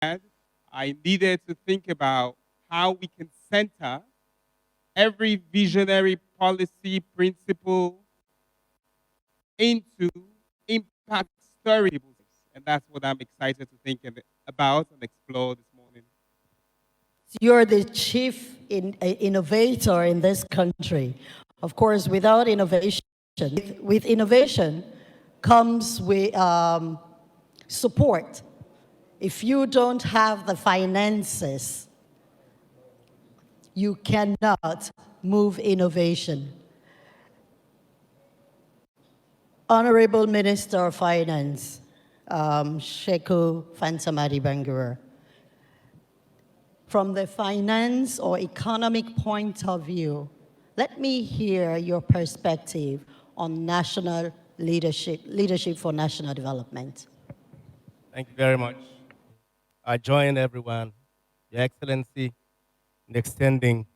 I needed to think about how we can center every visionary policy principle into impact stories. And that's what I'm excited to think about and explore this morning. You're the chief innovator in this country. Of course, without innovation, with innovation comes with support. If you don't have the finances, you cannot move innovation. Honorable Minister of Finance, Sheku Fantamadi Bangura. From the finance or economic point of view, let me hear your perspective on national leadership for national development. Thank you very much. I join everyone, Your Excellency, in extending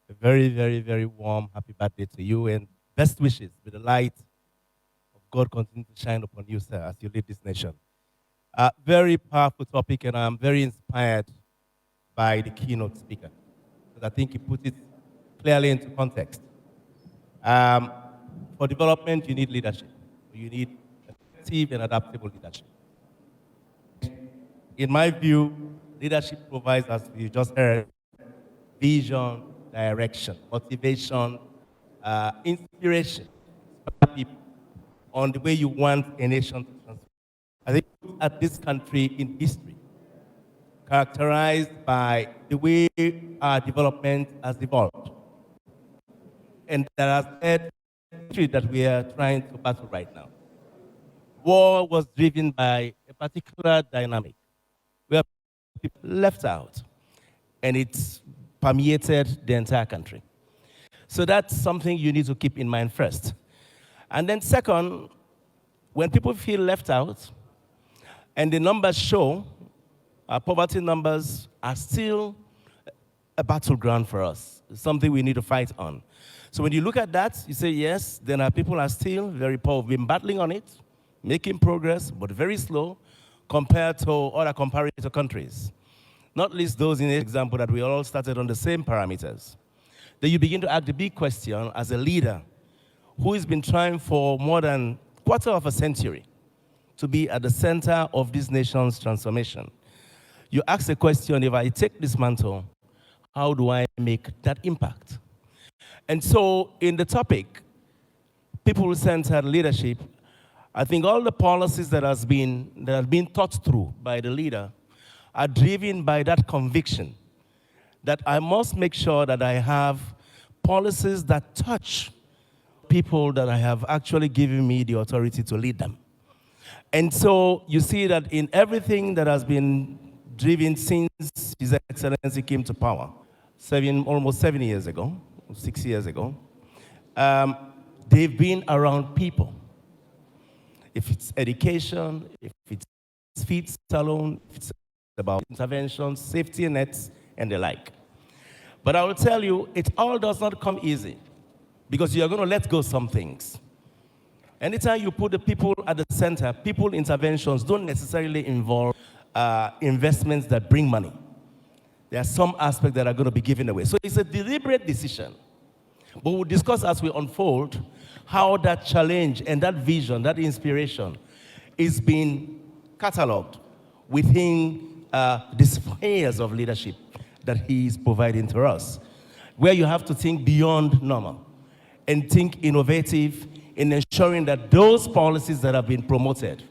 a very, very, very warm happy birthday to you and best wishes with the light of God continue to shine upon you, sir, as you lead this nation. Very powerful topic, and I'm very inspired by the keynote speaker, because I think he put it clearly into context. For development, you need leadership. You need effective and adaptable leadership. In my view, leadership provides, as we just heard, vision, direction, motivation, inspiration for people on the way you want a nation to transform. I think at this country in history, characterized by the way our development has evolved, and that has led to that we are trying to battle right now. War was driven by a particular dynamic where people left out, and it's permeated the entire country. So that's something you need to keep in mind first. And then second, when people feel left out, and the numbers show our poverty numbers are still a battleground for us. It's something we need to fight on. So when you look at that, you say, yes, then our people are still very poor. We've been battling on it, making progress, but very slow compared to other comparator countries. Not least those in the example that we all started on the same parameters. Then you begin to ask the big question as a leader who has been trying for more than a quarter of a century to be at the center of this nation's transformation. You ask the question, if I take this mantle, how do I make that impact? And so in the topic, people-centered leadership, I think all the policies that have been thought through by the leader are driven by that conviction that I must make sure that I have policies that touch people that I have actually given me the authority to lead them. And so you see that in everything that has been driven since His Excellency came to power, almost 7 years ago, 6 years ago, they've been around people. If it's education, if it's feed salon, if it's about interventions, safety nets, and the like. But I will tell you, it all does not come easy, because you're going to let go some things. Anytime you put the people at the center, people interventions don't necessarily involve investments that bring money. There are some aspects that are going to be given away. So it's a deliberate decision. But we'll discuss as we unfold how that challenge and that vision, that inspiration is being cataloged within the spheres of leadership that he is providing to us, where you have to think beyond normal and think innovative in ensuring that those policies that have been promoted,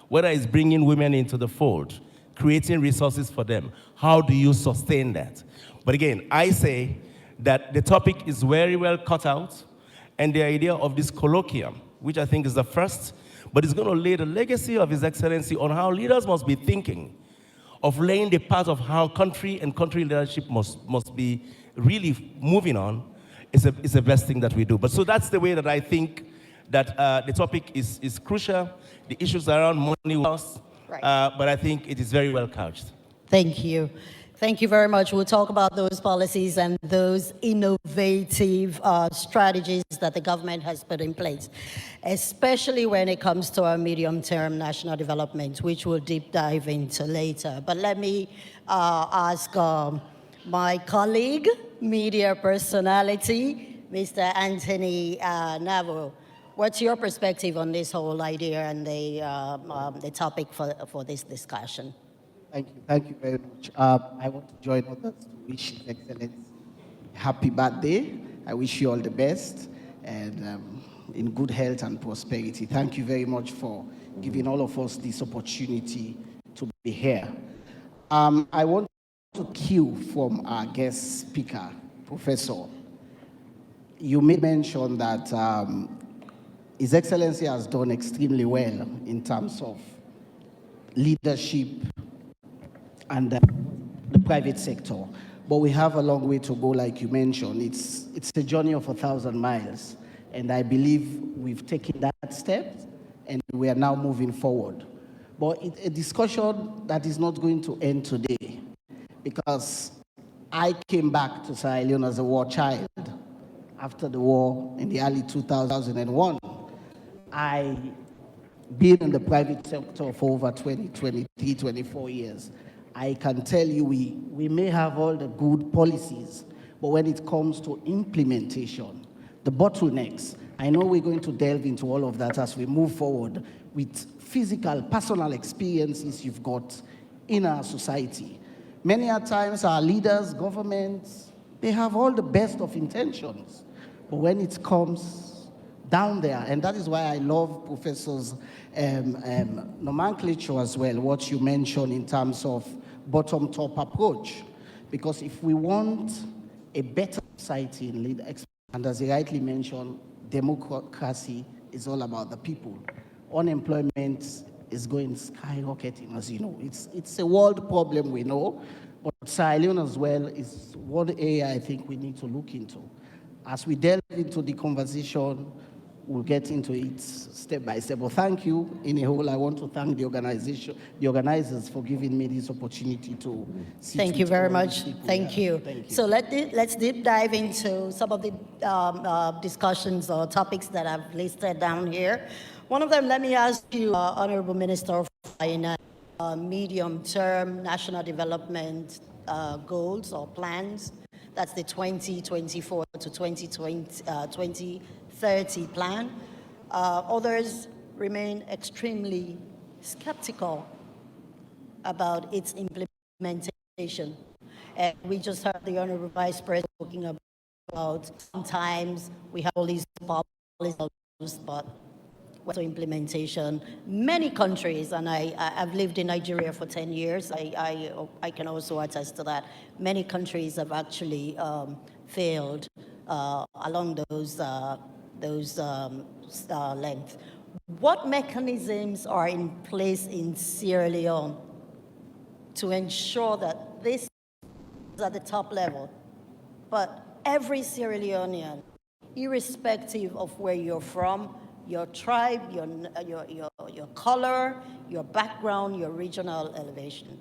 whether it's bringing women into the fold, creating resources for them, how do you sustain that? But again, I say that the topic is very well cut out, and the idea of this colloquium, which I think is the first, but it's going to lay the legacy of His Excellency on how leaders must be thinking of laying the path of how country and country leadership must be really moving on, is the best thing that we do. But so that's the way that I think that the topic is crucial. The issues around money loss, right. But I think it is very well couched. Thank you. Thank you very much. We'll talk about those policies and those innovative strategies that the government has put in place, especially when it comes to our medium-term national development, which we'll deep dive into later. But let me ask my colleague, media personality, Mr. Anthony Navo. What's your perspective on this whole idea and the topic for this discussion? Thank you very much. I want to join others to wish His Excellency happy birthday. I wish you all the best and in good health and prosperity. Thank you very much for giving all of us this opportunity to be here. I want to cue from our guest speaker, Professor. You made mention that His Excellency has done extremely well in terms of leadership and the private sector. But we have a long way to go, like you mentioned. It's a journey of 1,000 miles. And I believe we've taken that step and we are now moving forward. But it's a discussion that is not going to end today because I came back to Sierra Leone as a war child. After the war in the early 2001, I been in the private sector for over 23, 24 years. I can tell you we may have all the good policies, but when it comes to implementation, the bottlenecks, I know we're going to delve into all of that as we move forward with physical, personal experiences you've got in our society. Many a times our leaders, governments, they have all the best of intentions, but when it comes down there, and that is why I love Professor's nomenclature as well, what you mentioned in terms of bottom-top approach. Because if we want a better society in lead, and as he rightly mentioned, democracy is all about the people. Unemployment is going skyrocketing, as you know. It's a world problem, we know, but Sierra Leone as well is one area I think we need to look into. As we delve into the conversation, we'll get into it step by step. But thank you. In a whole, I want to thank the organizers for giving me this opportunity to see. Thank you very much. Thank you. So let's deep dive into some of the discussions or topics that I've listed down here. One of them, let me ask you, Honorable Minister of Finance, medium-term national development goals or plans. That's the 2024 to 2030 plan. Others remain extremely skeptical about its implementation. And we just heard the Honorable Vice President talking about sometimes we have all these policies, but what's the implementation? Many countries, and I've lived in Nigeria for 10 years, I can also attest to that. Many countries have actually failed along those lengths. What mechanisms are in place in Sierra Leone to ensure that this is at the top level, but every Sierra Leonean, irrespective of where you're from, your tribe, your color, your background, your regional elevation?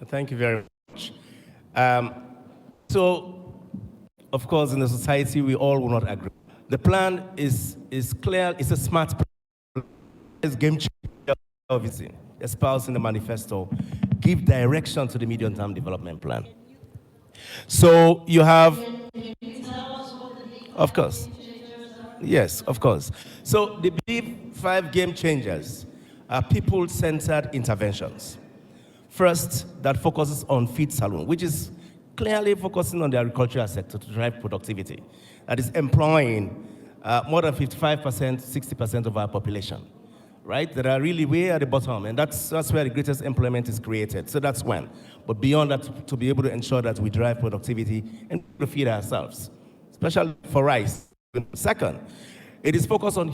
Thank you very much. Of course, in the society, we all will not agree. The plan is clear. It's a smart plan. It's game changer, obviously. Espoused in the manifesto, give direction to the medium-term development plan. So you have, of course, yes, of course. So the big 5 game changers are people-centered interventions. First, that focuses on feed saloon, which is clearly focusing on the agricultural sector to drive productivity. That is employing more than 55%, 60% of our population, right? That are really way at the bottom, and that's where the greatest employment is created. So that's one. But beyond that, to be able to ensure that we drive productivity and to feed ourselves, especially for rice. Second, it is focused on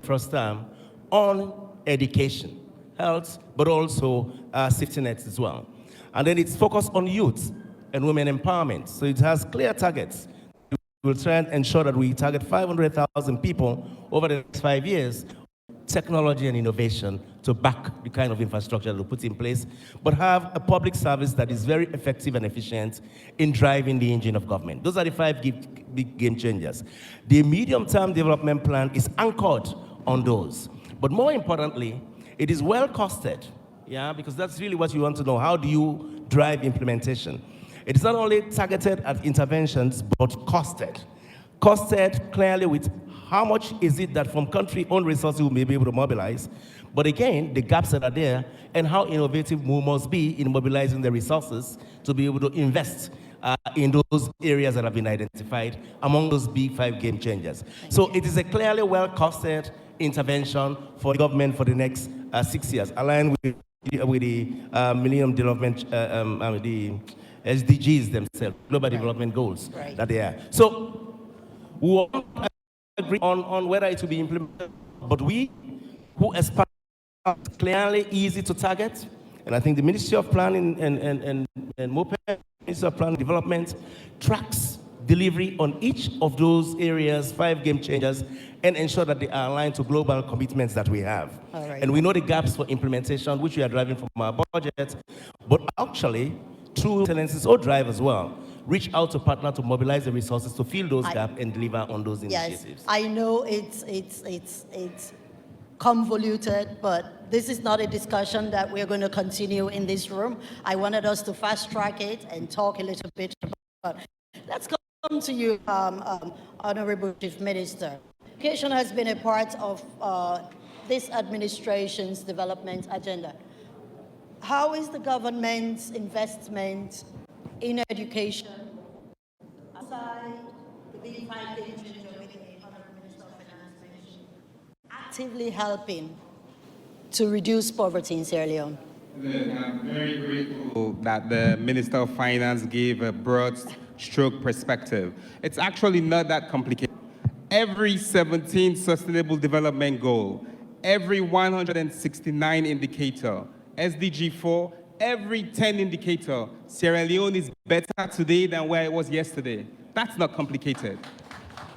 first time on education, health, but also safety nets as well. And then it's focused on youth and women empowerment. So it has clear targets. We will try and ensure that we target 500,000 people over the next 5 years technology and innovation to back the kind of infrastructure that we put in place, but have a public service that is very effective and efficient in driving the engine of government. Those are the five big game changers. The medium-term development plan is anchored on those. But more importantly, it is well costed, yeah, because that's really what you want to know. How do you drive implementation? It is not only targeted at interventions, but costed. Costed clearly with how much is it that from country-owned resources we may be able to mobilize, but again, the gaps that are there, and how innovative we must be in mobilizing the resources to be able to invest in those areas that have been identified among those big five game changers. So it is a clearly well-costed intervention for the government for the next 6 years, aligned with the Millennium Development, the SDGs themselves, Global Development Goals that they are. So we won't agree on whether it will be implemented, but we who aspire clearly easy to target, and I think the Ministry of Planning and MOPE, Ministry of Planning and Development, tracks delivery on each of those areas, five game changers, and ensure that they are aligned to global commitments that we have. And we know the gaps for implementation, which we are driving from our budget, but actually, through excellencies or drive as well, reach out to partner to mobilize the resources to fill those gaps and deliver on those initiatives. Yes, I know it's convoluted, but this is not a discussion that we're going to continue in this room. I wanted us to fast track it and talk a little bit about it. Let's come to you, Honorable Chief Minister. Education has been a part of this administration's development agenda. How is the government's investment in education outside the big five game changer with the Honorable Minister of Finance mentioned, actively helping to reduce poverty in Sierra Leone? I'm very grateful that the Minister of Finance gave a broad stroke perspective. It's actually not that complicated. Every 17 Sustainable Development Goal, every 169 indicator, SDG 4, every 10 indicator, Sierra Leone is better today than where it was yesterday. That's not complicated.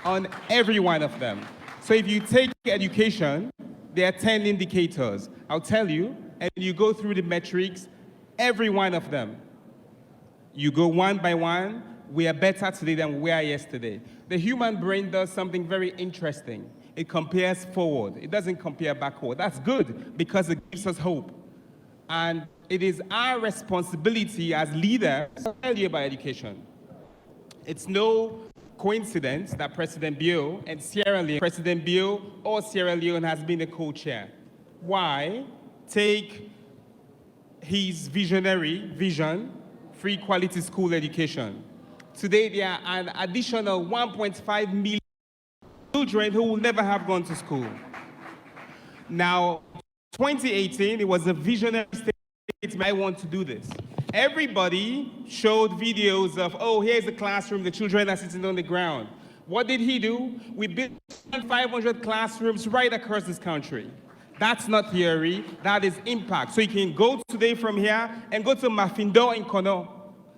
On every one of them. So if you take education, there are 10 indicators. I'll tell you, and you go through the metrics, every one of them. You go one by one, we are better today than we were yesterday. The human brain does something very interesting. It compares forward. It doesn't compare backward. That's good because it gives us hope. And it is our responsibility as leaders to tell you about education. It's no coincidence that President Bio and President Bio or Sierra Leone has been a co-chair. Why? Take his visionary vision, free quality school education. Today, there are an additional 1.5 million children who will never have gone to school. Now, 2018, it was a visionary statement, I want to do this. Everybody showed videos of, oh, here's the classroom, the children are sitting on the ground. What did he do? We built 500 classrooms right across this country. That's not theory, that is impact. So you can go today from here and go to Mafindo in Kono.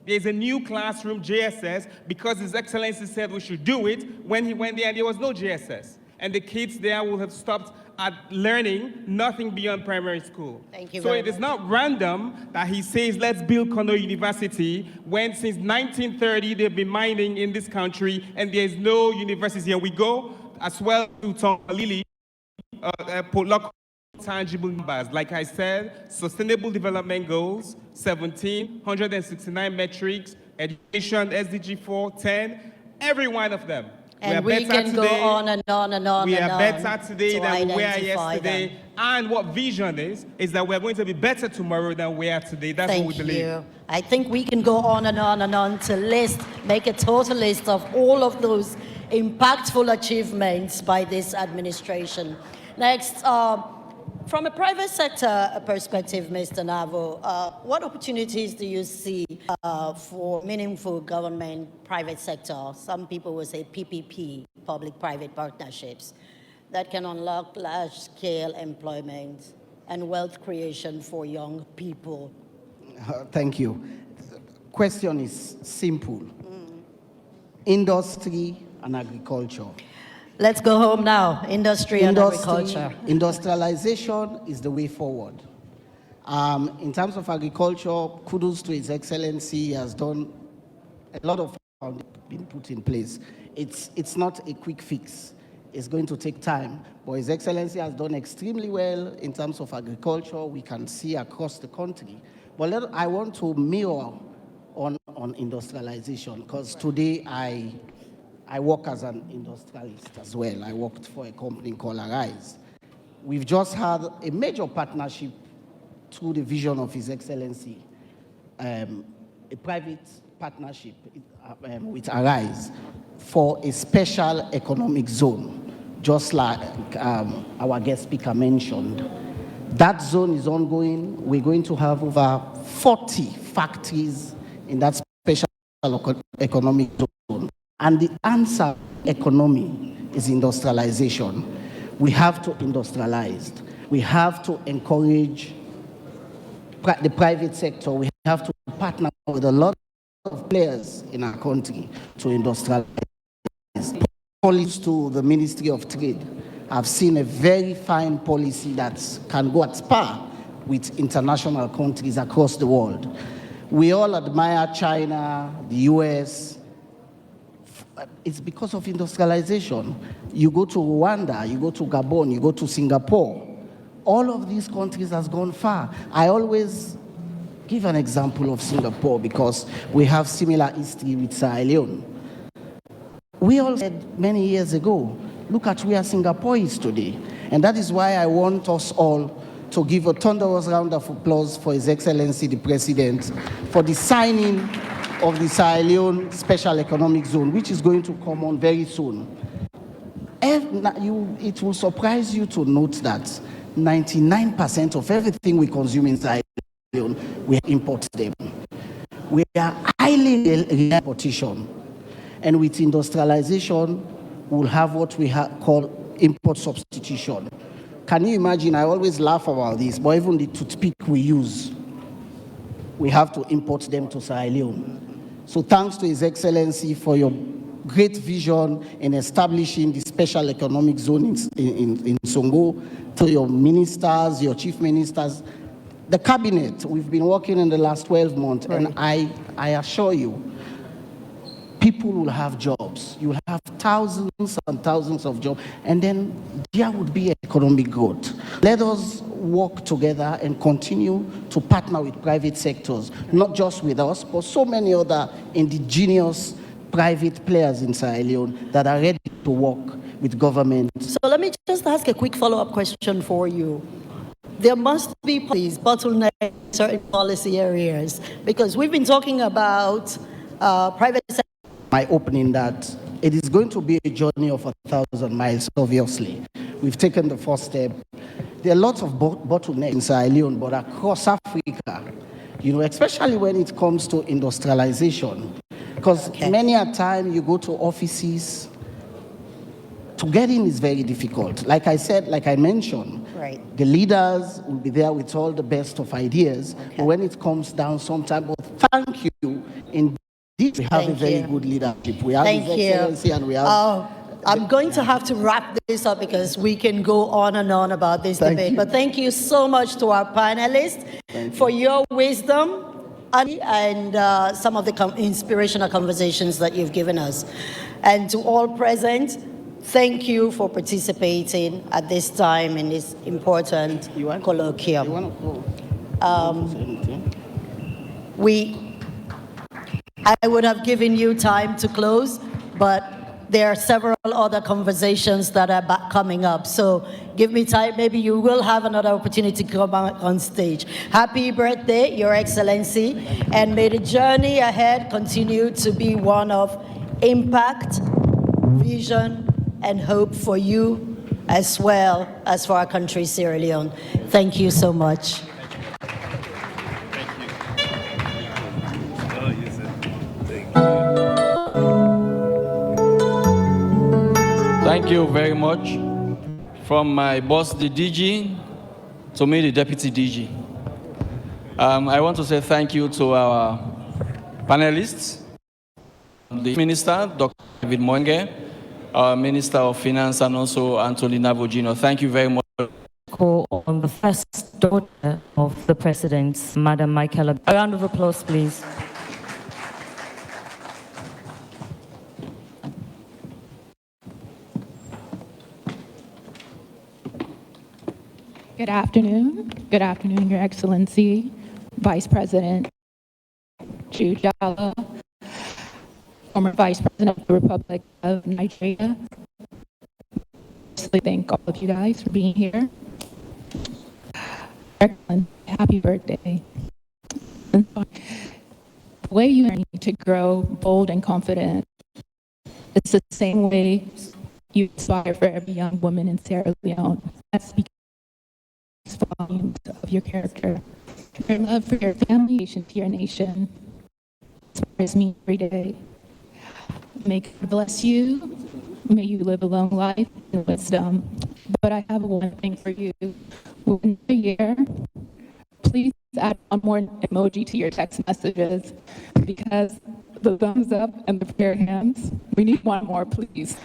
There's a new classroom, JSS, because His Excellency said we should do it when he went there and there was no JSS. And the kids there will have stopped at learning nothing beyond primary school. Thank you so very it is much. not random that he says, let's build Kono University, when since 1930 they've been mining in this country and there's no university. And we go as well to Tongalili, tangible numbers. Like I said, Sustainable Development Goals, 17, 169 metrics, education, SDG 4, 10, every one of them. And we can go on and on and on. We are and better today than we were yesterday. them. And what vision is that we're going to be better tomorrow than we are today. That's what we believe. Thank you. I think we can go on and on and on to make a total list of all of those impactful achievements by this administration. Next, from a private sector perspective, Mr. Navo, what opportunities do you see for meaningful government-private sector? Some people will say PPP, public-private partnerships, that can unlock large-scale employment and wealth creation for young people? Thank you. The question is simple. Industry and agriculture. Let's go home now. Industry and agriculture. Industrialization is the way forward. In terms of agriculture, kudos to His Excellency. He has done a lot of been put in place. It's not a quick fix. It's going to take time, but His Excellency has done extremely well in terms of agriculture. We can see across the country. But I want to mirror on industrialization, because today I work as an industrialist as well. I worked for a company called Arise. We've just had a major partnership through the vision of His Excellency, a private partnership with Arise for a special economic zone, just like our guest speaker mentioned. That zone is ongoing. We're going to have over 40 factories in that special economic zone. And the answer economy is industrialization. We have to industrialize. We have to encourage the private sector. We have to partner with a lot of players in our country to industrialize. Policy to the Ministry of Trade. I've seen a very fine policy that can go at par with international countries across the world. We all admire China, the US. It's because of industrialization. You go to Rwanda, you go to Gabon, you go to Singapore. All of these countries has gone far. I always give an example of Singapore because we have similar history with Sierra Leone. We all said many years ago, look at where Singapore is today. And that is why I want us all to give a thunderous round of applause for His Excellency the President for the signing of the Sierra Leone Special Economic Zone, which is going to come on very soon. It will surprise you to note that 99% of everything we consume in Sierra Leone, we import them. We are highly importation. And with industrialization, we'll have what we call import substitution. Can you imagine? I always laugh about this, but even the toothpick we use, we have to import them to Sierra Leone. So thanks to His Excellency for your great vision in establishing the special economic zone in Songo, to your ministers, your chief ministers, the cabinet. We've been working in the last 12 months, right. And I assure you, people will have jobs. You'll have thousands and thousands of jobs, and then there would be economic growth. Let us work together and continue to partner with private sectors, not just with us, but so many other indigenous private players in Sierra Leone that are ready to work with government. So let me just ask a quick follow-up question for you. There must be these bottlenecks in certain policy areas, because we've been talking about private sector. My opening that it is going to be a journey of 1,000 miles, obviously. We've taken the first step. There are lots of bottlenecks in Sierra Leone, but across Africa, especially when it comes to industrialization. Because many a time you go to offices, to get in is very difficult. Like I said, like I mentioned, right. The leaders will be there with all the best of ideas. But when it comes down sometime, but thank you. We have a very good leadership. We have His Excellency and we have... I'm going to have to wrap this up because we can go on and on about this debate. But thank you so much to our panelists for your wisdom and some of the inspirational conversations that you've given us. And to all present, thank you for participating at this time in this important colloquium. I would have given you time to close, but there are several other conversations that are coming up. So give me time. Maybe you will have another opportunity to come on stage. Happy birthday, Your Excellency. And may the journey ahead continue to be one of impact, vision, and hope for you as well as for our country, Sierra Leone. Thank you so much. Thank you very much. From my boss, the DG, to me, the Deputy DG. I want to say thank you to our panelists, the Minister, Dr. David Sengeh, our Minister of Finance, and also Antolina Vogino. Thank you very much. Call on the first daughter of the president, Madam Michaela. A round of applause, please. Good afternoon. Good afternoon, Your Excellency, Vice President Jujala, former Vice President of the Republic of Nigeria. I thank all of you guys for being here. Excellent. Happy birthday. The way you need to grow bold and confident, it's the same way you inspire for every young woman in Sierra Leone. That speaks volumes of your character. Your love for your family, to your nation, inspires me every day. May God bless you. May you live a long life in wisdom. But I have one thing for you. Within a year, please add one more emoji to your text messages, because the thumbs up and the prayer hands, we need one more, please.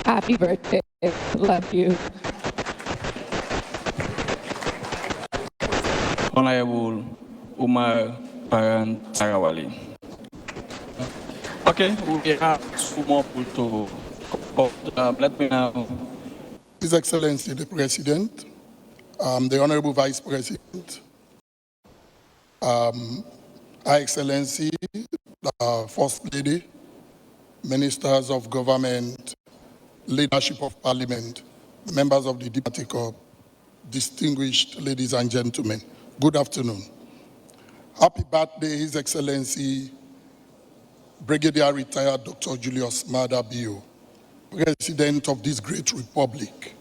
Happy birthday. Love you. Honorable Umar Paran Sarawali. Okay, we have two more people to let me know. His Excellency the President, the Honorable Vice President, Her Excellency, the First Lady, Ministers of Government, Leadership of Parliament, members of the Deputy Corps, distinguished ladies and gentlemen, good afternoon. Happy birthday, His Excellency, Brigadier Retired Dr. Julius Maada Bio, President of this great republic,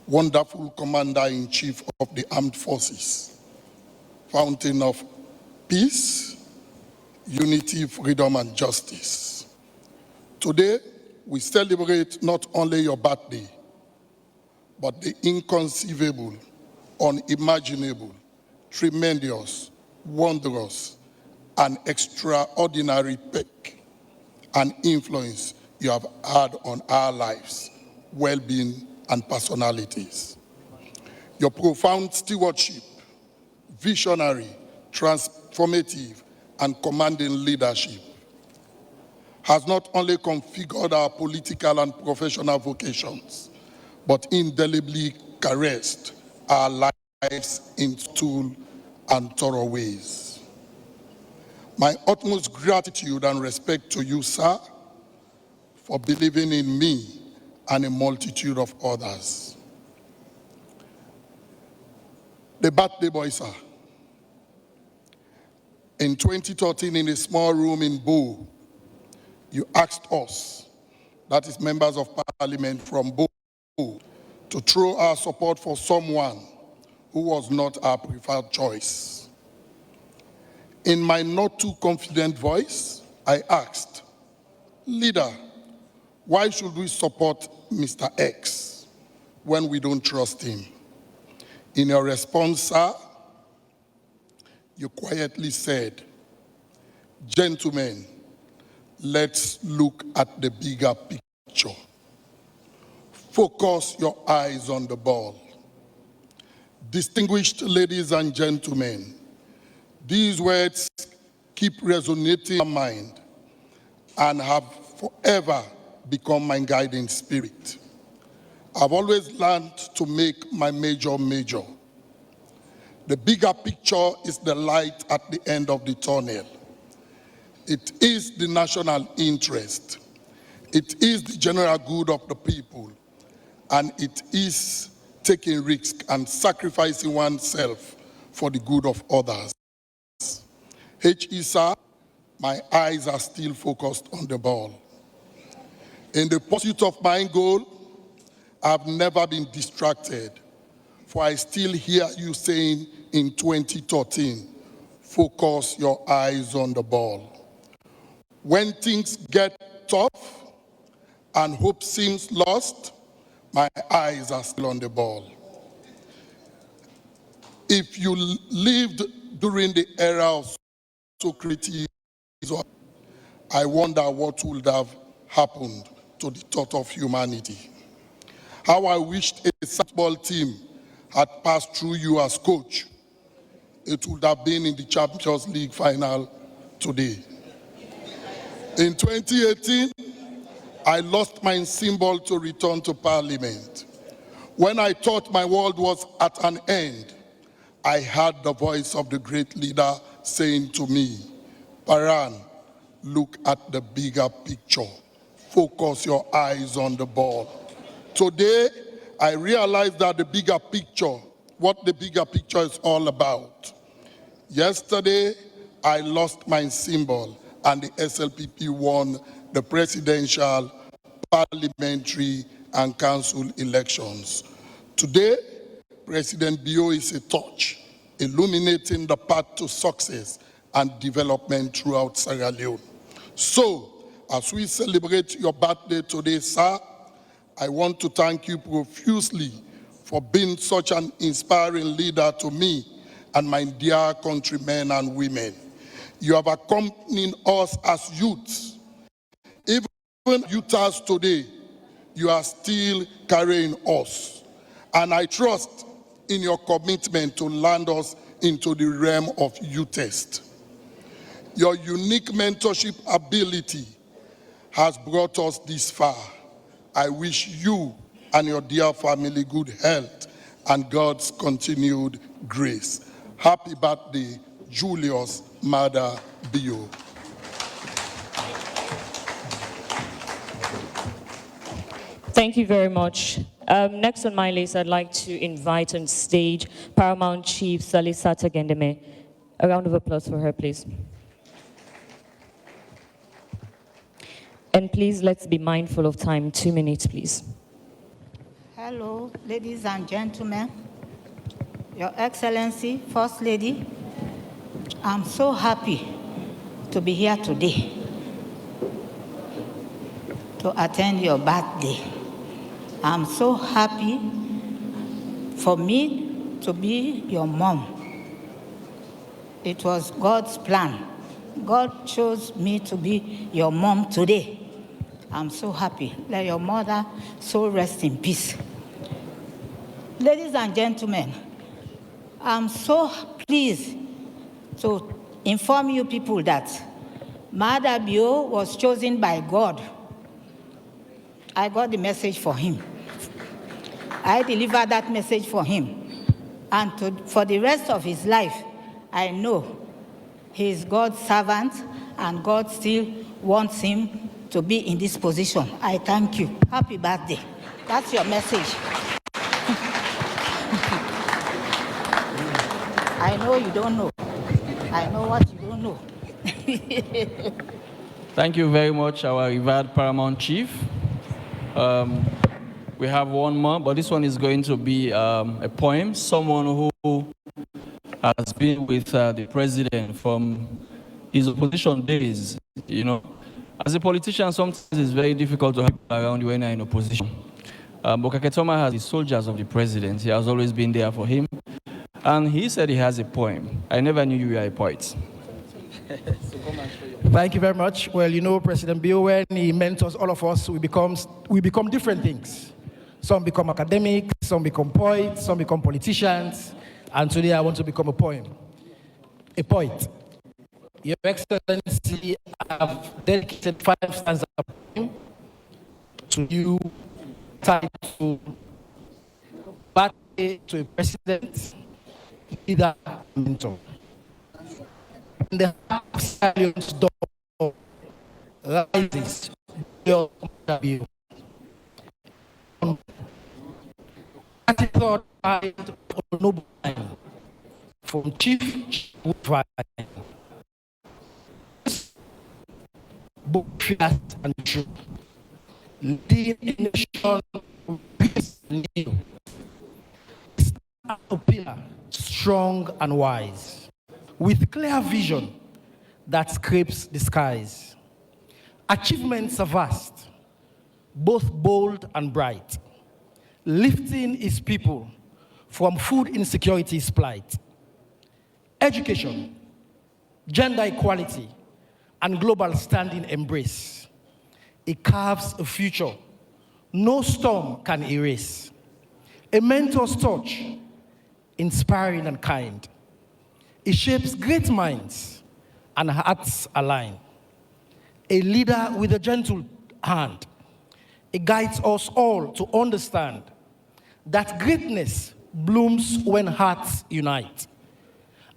wonderful Commander-in-Chief of the Armed Forces, fountain of peace, unity, freedom, and justice. Today, we celebrate not only your birthday, but the inconceivable, unimaginable, tremendous, wondrous, and extraordinary peak and influence you have had on our lives, well-being, and personalities. Your profound stewardship, visionary, transformative, and commanding leadership has not only configured our political and professional vocations, but indelibly caressed our lives in full and thorough ways. My utmost gratitude and respect to you, sir, for believing in me and a multitude of others. The birthday boy, sir. In 2013, in a small room in Bo, you asked us, that is members of parliament from Bo, to throw our support for someone who was not our preferred choice. In my not too confident voice, I asked, leader, why should we support Mr. X when we don't trust him? In your response, sir, you quietly said, gentlemen, let's look at the bigger picture. Focus your eyes on the ball. Distinguished ladies and gentlemen, these words keep resonating in my mind and have forever become my guiding spirit. I've always learned to make my major major. The bigger picture is the light at the end of the tunnel. It is the national interest. It is the general good of the people. And it is taking risks and sacrificing oneself for the good of others. H.E. sir, my eyes are still focused on the ball. In the pursuit of my goal, I've never been distracted, for I still hear you saying in 2013, focus your eyes on the ball. When things get tough and hope seems lost, my eyes are still on the ball. If you lived during the era of Socrates, I wonder what would have happened to the thought of humanity. How I wished a football team had passed through you as coach. It would have been in the Champions League final today. In 2018, I lost my symbol to return to Parliament. When I thought my world was at an end, I heard the voice of the great leader saying to me, Paran, look at the bigger picture. Focus your eyes on the ball. Today, I realize that the bigger picture, what the bigger picture is all about. Yesterday, I lost my symbol and the SLPP won the presidential, parliamentary, and council elections. Today, President Bio is a torch, illuminating the path to success and development throughout Sierra Leone. So, as we celebrate your birthday today, sir, I want to thank you profusely for being such an inspiring leader to me and my dear countrymen and women. You have accompanied us as youths. Even youths today, you are still carrying us. And I trust in your commitment to land us into the realm of youthest. Your unique mentorship ability has brought us this far. I wish you and your dear family good health and God's continued grace. Happy birthday, Julius Mada Bio. Thank you very much. Next on my list, I'd like to invite on stage Paramount Chief Salisata Gendeme. A round of applause for her, please. And please, let's be mindful of time. 2 minutes, please. Hello, ladies and gentlemen. Your Excellency, First Lady, I'm so happy to be here today to attend your birthday. I'm so happy for me to be your mom. It was God's plan. God chose me to be your mom today. I'm so happy. Let your mother so rest in peace. Ladies and gentlemen, I'm so pleased to inform you people that Mada Bio was chosen by God. I got the message for him. I delivered that message for him. And for the rest of his life, I know he is God's servant and God still wants him to be in this position. I thank you. Happy birthday. That's your message. I know you don't know. I know what you don't know. Thank you very much, our revered Paramount Chief. We have one more, but this one is going to be a poem. Someone who has been with the president from his opposition days. You know, as a politician, sometimes it's very difficult to have people around you when you're in opposition. But Kaketoma has the soldiers of the president. He has always been there for him. And he said he has a poem. I never knew you were a poet. Thank you very much. Well, you know, President Bio, when he mentors all of us, we become different things. Some become academics, some become poets, some become politicians, and today I want to become a poet. Your Excellency, I have dedicated 5 stanzas to you, titled Birthday to a President, Leader, Mentor. In the heart of silence door rises your view. As it thought I of noble mind, from chief pride, both fierce and true, leading a nation of peace and new, a pillar strong and wise, with clear vision that scrapes the skies. Achievements are vast, both bold and bright, lifting his people from food insecurity's plight. Education, gender equality, and global standing embrace. it carves a future no storm can erase. A mentor's touch, inspiring and kind. It shapes great minds and hearts align. A leader with a gentle hand. It guides us all to understand that greatness blooms when hearts unite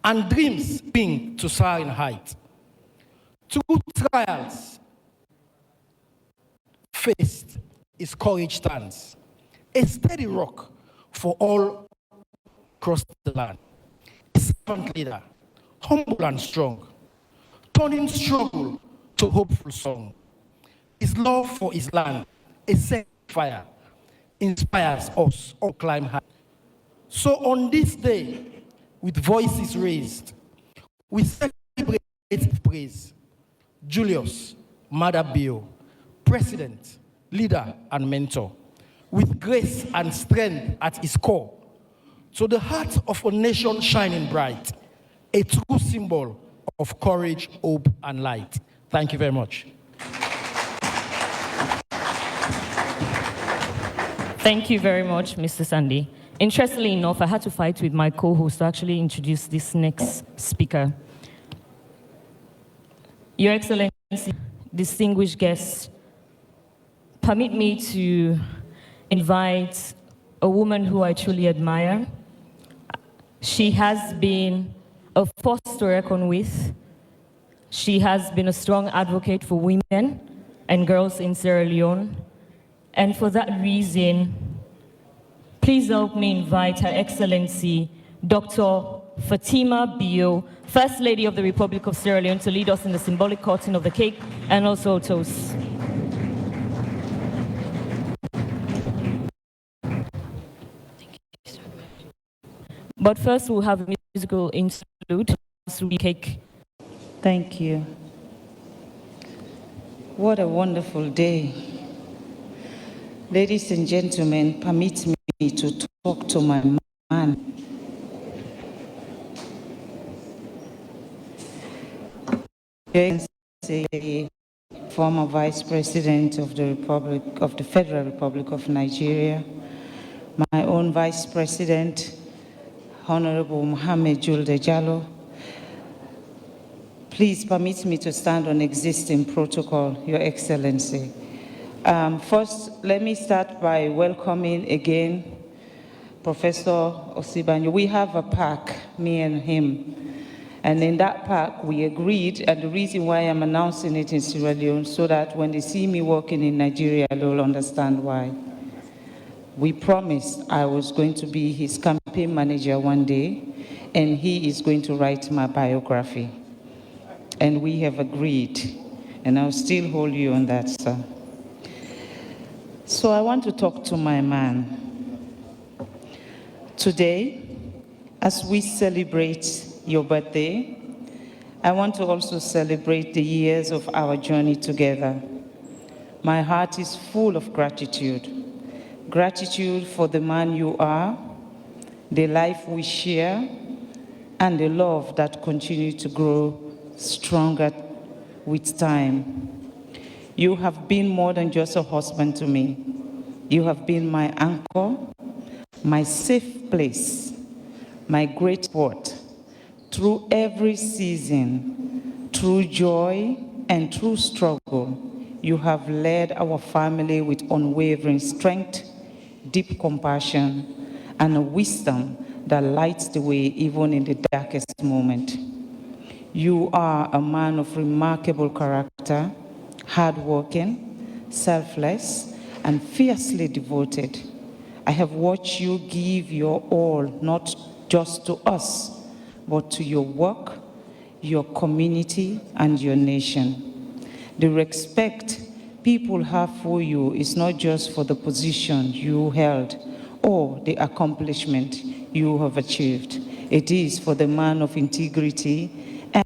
and dreams spring to soaring height. Through trials faced, his courage stands, a steady rock for all across the land. A servant leader, humble and strong, turning struggle to hopeful song. His love for his land, a sacred fire, inspires us all climb high. So on this day, with voices raised, we celebrate praise. Julius Maada Bio, President, leader, and mentor, with grace and strength at his core, to the heart of a nation shining bright, a true symbol of courage, hope, and light. Thank you very much. Thank you very much, Mr. Sandy. Interestingly enough, I had to fight with my co-host to actually introduce this next speaker. Your Excellency, distinguished guests, permit me to invite a woman who I truly admire. She has been a force to reckon with. She has been a strong advocate for women and girls in Sierra Leone. And for that reason, please help me invite Her Excellency, Dr. Fatima Bio, First Lady of the Republic of Sierra Leone, to lead us in the symbolic cutting of the cake and also toast. But first, we'll have a musical interlude through the cake. Thank you. What a wonderful day. Ladies and gentlemen, permit me to talk to my man. A former Vice President of the Federal Republic of Nigeria, my own Vice President, Honorable Mohammed Julde Jallo. Please permit me to stand on existing protocol, Your Excellency. First, let me start by welcoming again Professor Osibanjo. We have a pack, me and him. And in that pack, we agreed, and the reason why I'm announcing it in Sierra Leone, so that when they see me working in Nigeria, they'll understand why. We promised I was going to be his campaign manager one day, and he is going to write my biography. And we have agreed, and I'll still hold you on that, sir. So I want to talk to my man. Today, as we celebrate your birthday, I want to also celebrate the years of our journey together. My heart is full of gratitude. Gratitude for the man you are, the life we share, and the love that continues to grow stronger with time. You have been more than just a husband to me. You have been my anchor, my safe place, my great support. Through every season, through joy and through struggle, you have led our family with unwavering strength, deep compassion, and a wisdom that lights the way even in the darkest moment. You are a man of remarkable character, hardworking, selfless, and fiercely devoted. I have watched you give your all, not just to us, but to your work, your community, and your nation. The respect people have for you is not just for the position you held or the accomplishment you have achieved. It is for the man of integrity and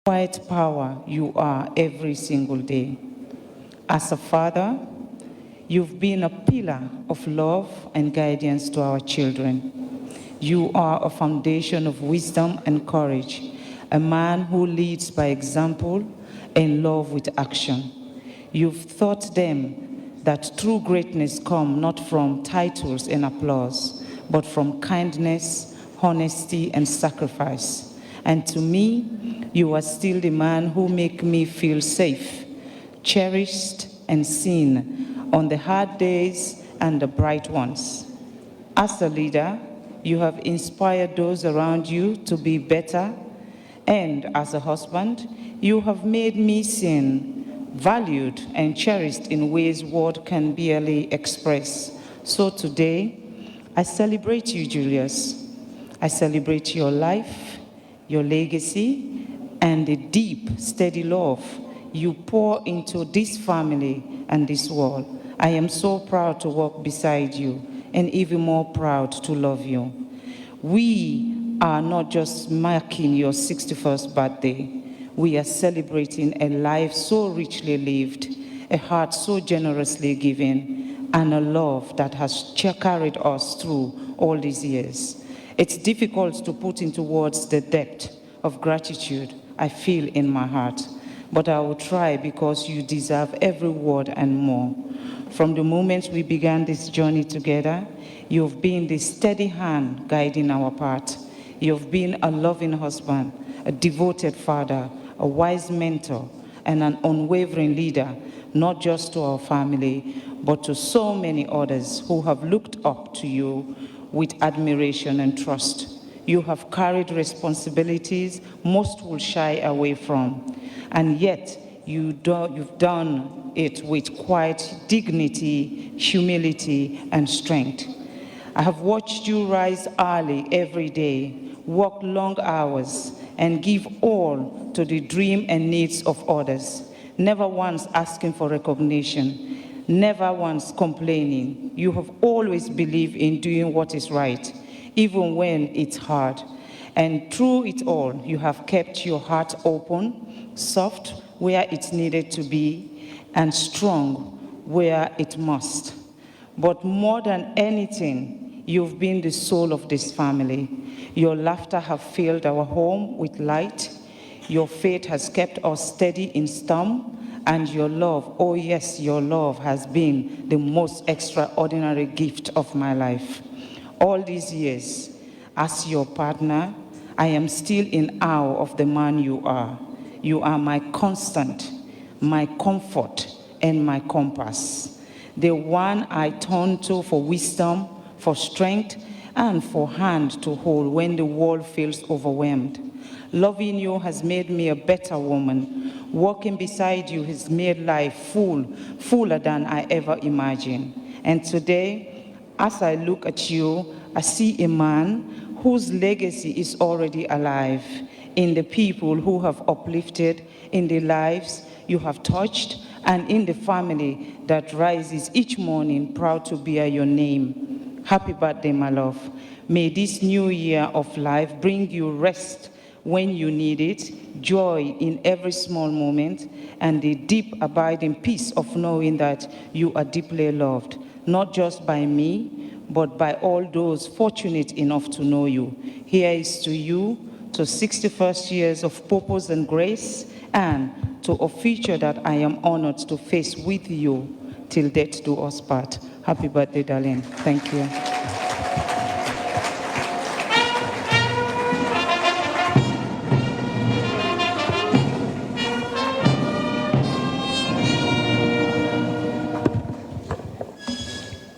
quiet power you are every single day. As a father, you've been a pillar of love and guidance to our children. You are a foundation of wisdom and courage, a man who leads by example and love with action. You've taught them that true greatness comes not from titles and applause, but from kindness, honesty, and sacrifice. And to me, you are still the man who make me feel safe, cherished, and seen on the hard days and the bright ones. As a leader, you have inspired those around you to be better, and as a husband, you have made me seen, valued, and cherished in ways words can barely express. So today, I celebrate you, Julius. I celebrate your life, your legacy, and the deep, steady love you pour into this family and this world. I am so proud to walk beside you, and even more proud to love you. We are not just marking your 61st birthday. We are celebrating a life so richly lived, a heart so generously given, and a love that has carried us through all these years. It's difficult to put into words the depth of gratitude I feel in my heart, but I will try because you deserve every word and more. From the moment we began this journey together, you've been the steady hand guiding our path. You've been a loving husband, a devoted father, a wise mentor, and an unwavering leader, not just to our family, but to so many others who have looked up to you with admiration and trust. You have carried responsibilities most will shy away from, and yet you've done it with quiet dignity, humility, and strength. I have watched you rise early every day, work long hours, and give all to the dream and needs of others, never once asking for recognition, never once complaining. You have always believed in doing what is right, even when it's hard. And through it all, you have kept your heart open, soft where it needed to be, and strong where it must. But more than anything, you've been the soul of this family. Your laughter has filled our home with light. Your faith has kept us steady in storm. And your love, oh yes, your love has been the most extraordinary gift of my life. All these years, as your partner, I am still in awe of the man you are. You are my constant, my comfort, and my compass. The one I turn to for wisdom, for strength, and for hand to hold when the world feels overwhelmed. Loving you has made me a better woman. Walking beside you has made life fuller than I ever imagined. And today, as I look at you, I see a man whose legacy is already alive in the people who have uplifted, in the lives you have touched, and in the family that rises each morning proud to bear your name. Happy birthday, my love. May this new year of life bring you rest when you need it, joy in every small moment, and the deep abiding peace of knowing that you are deeply loved, not just by me, but by all those fortunate enough to know you. Here is to you, to 61st years of purpose and grace, and to a future that I am honored to face with you till death do us part. Happy birthday, darling. Thank you.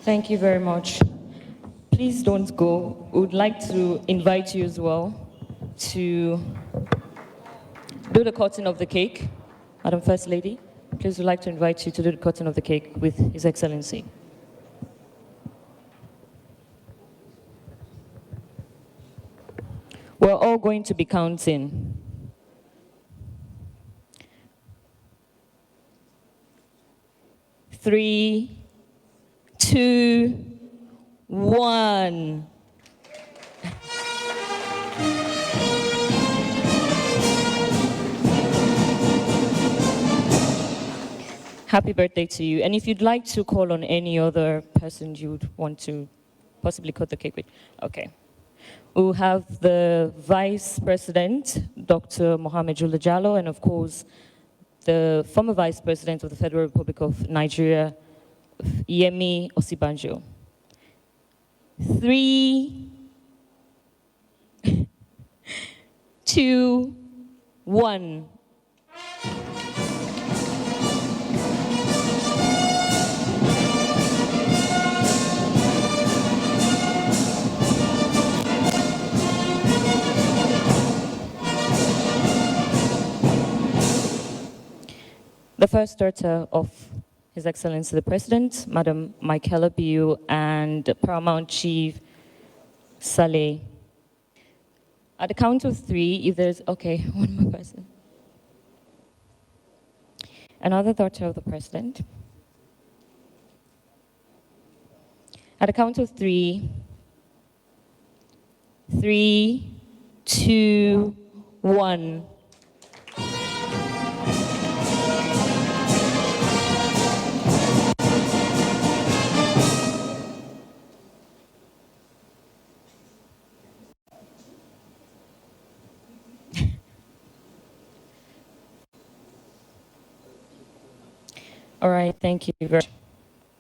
Thank you very much. Please don't go. We would like to invite you as well to do the cutting of the cake. Madam First Lady, please would like to invite you to do the cutting of the cake with His Excellency. We're all going to be counting. 3, 2, 1. Happy birthday to you. And if you'd like to call on any other person you would want to possibly cut the cake with. Okay. We'll have the Vice President, Dr. Mohammed Julajalo, and of course, the former Vice President of the Federal Republic of Nigeria, Yemi Osibanjo. 3, 2, 1. The first daughter of His Excellency the President, Madam Michaela Biu, and Paramount Chief Saleh. At the count of 3, if there's, okay, one more person. Another daughter of the President. At the count of 3, 3, 2, 1. All right, thank you very much.